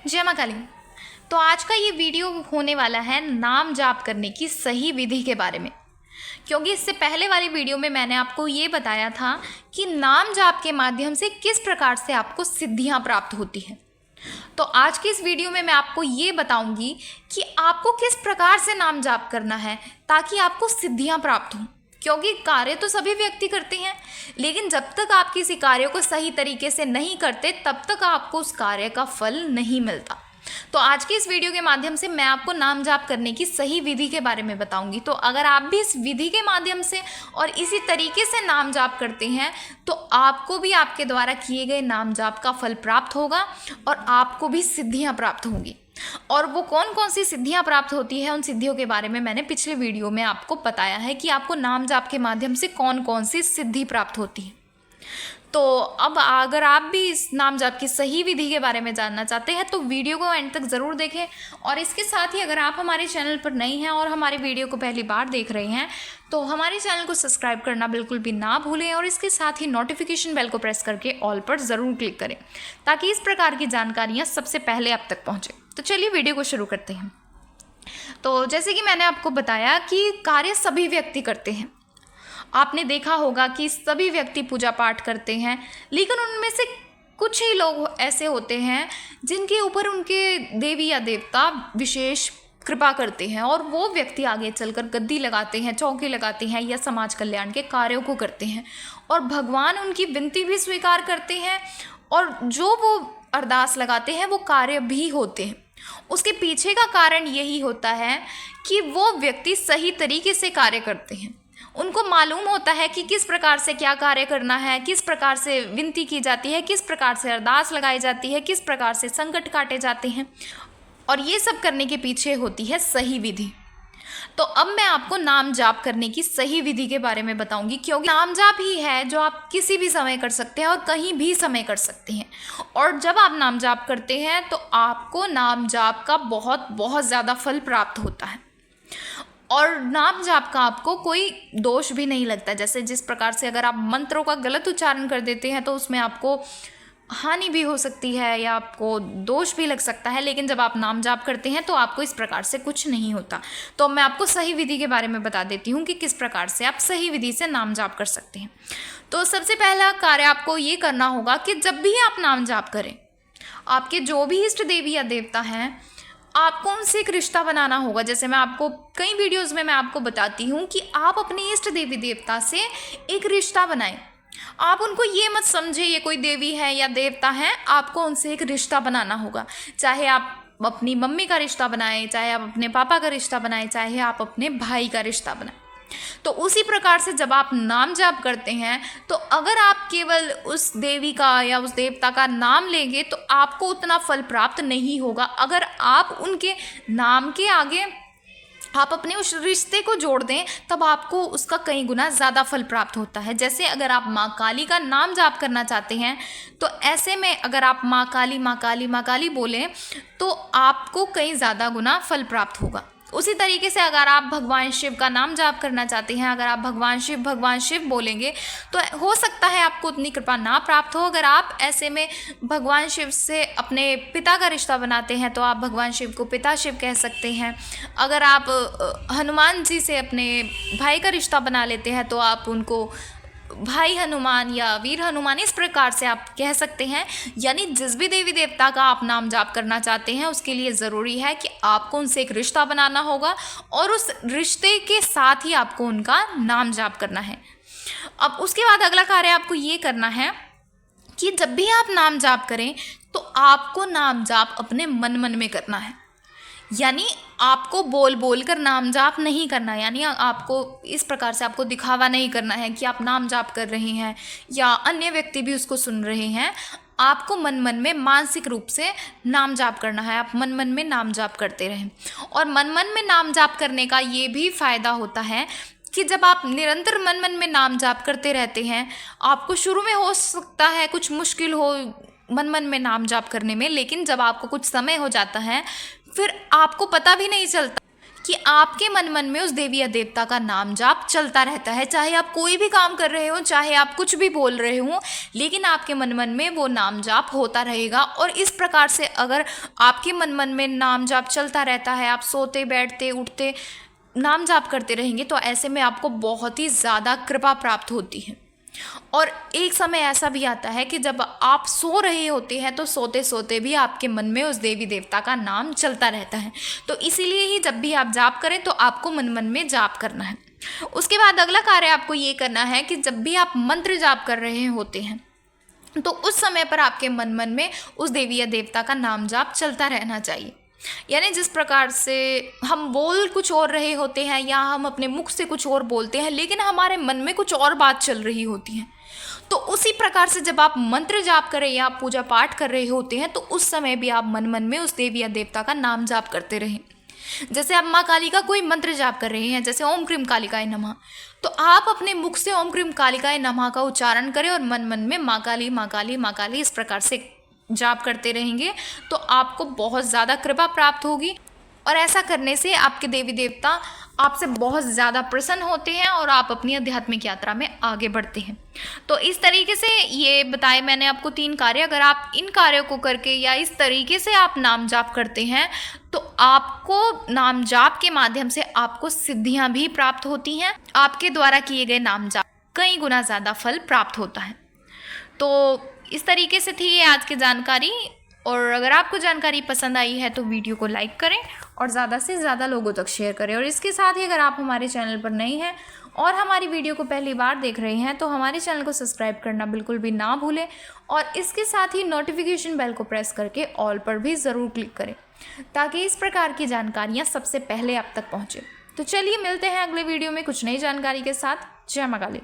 जय माँ काली। तो आज का ये वीडियो होने वाला है नाम जाप करने की सही विधि के बारे में, क्योंकि इससे पहले वाली वीडियो में मैंने आपको ये बताया था कि नाम जाप के माध्यम से किस प्रकार से आपको सिद्धियाँ प्राप्त होती हैं। तो आज की इस वीडियो में मैं आपको ये बताऊंगी कि आपको किस प्रकार से नाम जाप करना है ताकि आपको सिद्धियाँ प्राप्त हों। क्योंकि कार्य तो सभी व्यक्ति करते हैं, लेकिन जब तक आप किसी कार्य को सही तरीके से नहीं करते तब तक आपको उस कार्य का फल नहीं मिलता। तो आज की इस वीडियो के माध्यम से मैं आपको नाम जाप करने की सही विधि के बारे में बताऊंगी। तो अगर आप भी इस विधि के माध्यम से और इसी तरीके से नाम जाप करते हैं तो आपको भी आपके द्वारा किए गए नाम जाप का फल प्राप्त होगा और आपको भी सिद्धियां प्राप्त होंगी। और वो कौन कौन सी सिद्धियां प्राप्त होती है, उन सिद्धियों के बारे में मैंने पिछले वीडियो में आपको बताया है कि आपको नाम जाप के माध्यम से कौन कौन सी सिद्धि प्राप्त होती है। तो अब अगर आप भी इस नाम जाप की सही विधि के बारे में जानना चाहते हैं तो वीडियो को एंड तक ज़रूर देखें। और इसके साथ ही अगर आप हमारे चैनल पर नए हैं और हमारे वीडियो को पहली बार देख रहे हैं तो हमारे चैनल को सब्सक्राइब करना बिल्कुल भी ना भूलें और इसके साथ ही नोटिफिकेशन बेल को प्रेस करके ऑल पर ज़रूर क्लिक करें ताकि इस प्रकार की जानकारियाँ सबसे पहले आप तक पहुँचें। तो चलिए वीडियो को शुरू करते हैं। तो जैसे कि मैंने आपको बताया कि कार्य सभी व्यक्ति करते हैं। आपने देखा होगा कि सभी व्यक्ति पूजा पाठ करते हैं, लेकिन उनमें से कुछ ही लोग ऐसे होते हैं जिनके ऊपर उनके देवी या देवता विशेष कृपा करते हैं और वो व्यक्ति आगे चलकर गद्दी लगाते हैं, चौकी लगाते हैं या समाज कल्याण के कार्यों को करते हैं और भगवान उनकी विनती भी स्वीकार करते हैं और जो वो अरदास लगाते हैं वो कार्य भी होते हैं। उसके पीछे का कारण यही होता है कि वो व्यक्ति सही तरीके से कार्य करते हैं। उनको मालूम होता है कि किस प्रकार से क्या कार्य करना है, किस प्रकार से विनती की जाती है, किस प्रकार से अरदास लगाई जाती है, किस प्रकार से संकट काटे जाते हैं, और ये सब करने के पीछे होती है सही विधि। तो अब मैं आपको नाम जाप करने की सही विधि के बारे में बताऊंगी, क्योंकि नाम जाप ही है जो आप किसी भी समय कर सकते हैं और कहीं भी समय कर सकते हैं। और जब आप नाम जाप करते हैं तो आपको नाम जाप का बहुत बहुत ज़्यादा फल प्राप्त होता है और नाम जाप का आपको कोई दोष भी नहीं लगता। जैसे जिस प्रकार से अगर आप मंत्रों का गलत उच्चारण कर देते हैं तो उसमें आपको हानि भी हो सकती है या आपको दोष भी लग सकता है, लेकिन जब आप नाम जाप करते हैं तो आपको इस प्रकार से कुछ नहीं होता। तो मैं आपको सही विधि के बारे में बता देती हूँ कि किस प्रकार से आप सही विधि से नाम जाप कर सकते हैं। तो सबसे पहला कार्य आपको ये करना होगा कि जब भी आप नाम जाप करें, आपके जो भी इष्ट देवी या देवता हैं, आपको उनसे एक रिश्ता बनाना होगा। जैसे मैं आपको कई वीडियोस में मैं आपको बताती हूँ कि आप अपने इष्ट देवी देवता से एक रिश्ता बनाएं। आप उनको ये मत समझे ये कोई देवी है या देवता है, आपको उनसे एक रिश्ता बनाना होगा। चाहे आप अपनी मम्मी का रिश्ता बनाएं, चाहे आप अपने पापा का रिश्ता बनाएं, चाहे आप अपने भाई का रिश्ता बनाएं। तो उसी प्रकार से जब आप नाम जाप करते हैं तो अगर आप केवल उस देवी का या उस देवता का नाम लेंगे तो आपको उतना फल प्राप्त नहीं होगा। अगर आप उनके नाम के आगे आप अपने उस रिश्ते को जोड़ दें तब आपको उसका कई गुना ज़्यादा फल प्राप्त होता है। जैसे अगर आप माँ काली का नाम जाप करना चाहते हैं तो ऐसे में अगर आप माँ काली माँ काली माँ काली बोलें तो आपको कई ज़्यादा गुना फल प्राप्त होगा। उसी तरीके से अगर आप भगवान शिव का नाम जाप करना चाहते हैं, अगर आप भगवान शिव बोलेंगे तो हो सकता है आपको उतनी कृपा ना प्राप्त हो। अगर आप ऐसे में भगवान शिव से अपने पिता का रिश्ता बनाते हैं तो आप भगवान शिव को पिता शिव कह सकते हैं। अगर आप हनुमान जी से अपने भाई का रिश्ता बना लेते हैं तो आप उनको भाई हनुमान या वीर हनुमान इस प्रकार से आप कह सकते हैं। यानी जिस भी देवी देवता का आप नाम जाप करना चाहते हैं उसके लिए ज़रूरी है कि आपको उनसे एक रिश्ता बनाना होगा और उस रिश्ते के साथ ही आपको उनका नाम जाप करना है। अब उसके बाद अगला कार्य आपको ये करना है कि जब भी आप नाम जाप करें तो आपको नाम जाप अपने मन मन में करना है। यानी आपको बोल बोल कर नाम जाप नहीं करना, यानी आपको इस प्रकार से आपको दिखावा नहीं करना है कि आप नाम जाप कर रहे हैं या अन्य व्यक्ति भी उसको सुन रहे हैं। आपको मन मन में मानसिक रूप से नाम जाप करना है। आप मन मन में नाम जाप करते रहें। और मन मन में नाम जाप करने का ये भी फ़ायदा होता है कि जब आप निरंतर मन मन में नाम जाप करते रहते हैं, आपको शुरू में हो सकता है कुछ मुश्किल हो मन मन में नाम जाप करने में, लेकिन जब आपको कुछ समय हो जाता है फिर आपको पता भी नहीं चलता कि आपके मन मन में उस देवी या देवता का नाम जाप चलता रहता है। चाहे आप कोई भी काम कर रहे हो, चाहे आप कुछ भी बोल रहे हो, लेकिन आपके मन मन में वो नाम जाप होता रहेगा। और इस प्रकार से अगर आपके मन मन में नाम जाप चलता रहता है, आप सोते बैठते उठते नाम जाप करते रहेंगे, तो ऐसे में आपको बहुत ही ज़्यादा कृपा प्राप्त होती है। और एक समय ऐसा भी आता है कि जब आप सो रहे होते हैं तो सोते सोते भी आपके मन में उस देवी देवता का नाम चलता रहता है। तो इसीलिए ही जब भी आप जाप करें तो आपको मन मन में जाप करना है। उसके बाद अगला कार्य आपको ये करना है कि जब भी आप मंत्र जाप कर रहे होते हैं तो उस समय पर आपके मन मन में उस देवी या देवता का नाम जाप चलता रहना चाहिए। यानी जिस प्रकार से हम बोल कुछ और रहे होते हैं या हम अपने मुख से कुछ और बोलते हैं, लेकिन हमारे मन में कुछ और बात चल रही होती है, तो उसी प्रकार से जब आप मंत्र जाप कर रहे या आप पूजा पाठ कर रहे होते हैं तो उस समय भी आप मन मन में उस देवी या देवता का नाम जाप करते रहें। जैसे आप माँ काली का कोई मंत्र जाप कर रहे हैं, जैसे ओम क्रीम कालिकाय नमः, तो आप अपने मुख से ओम क्रीम कालिकाय नमः का उच्चारण करें और मन मन में माँ काली माँ काली माँ काली इस प्रकार से जाप करते रहेंगे, तो आपको बहुत ज़्यादा कृपा प्राप्त होगी। और ऐसा करने से आपके देवी देवता आपसे बहुत ज़्यादा प्रसन्न होते हैं और आप अपनी आध्यात्मिक यात्रा में आगे बढ़ते हैं। तो इस तरीके से ये बताए मैंने आपको 3 कार्य। अगर आप इन कार्यों को करके या इस तरीके से आप नाम जाप करते हैं तो आपको नाम जाप के माध्यम से आपको सिद्धियां भी प्राप्त होती हैं। आपके द्वारा किए गए नाम जाप कई गुना ज़्यादा फल प्राप्त होता है। तो इस तरीके से थी ये आज की जानकारी। और अगर आपको जानकारी पसंद आई है तो वीडियो को लाइक करें और ज़्यादा से ज़्यादा लोगों तक शेयर करें। और इसके साथ ही अगर आप हमारे चैनल पर नए हैं और हमारी वीडियो को पहली बार देख रहे हैं तो हमारे चैनल को सब्सक्राइब करना बिल्कुल भी ना भूलें और इसके साथ ही नोटिफिकेशन बेल को प्रेस करके ऑल पर भी ज़रूर क्लिक करें ताकि इस प्रकार की जानकारियाँ सबसे पहले आप तक पहुँचे। तो चलिए मिलते हैं अगले वीडियो में कुछ नई जानकारी के साथ। जय मां काली।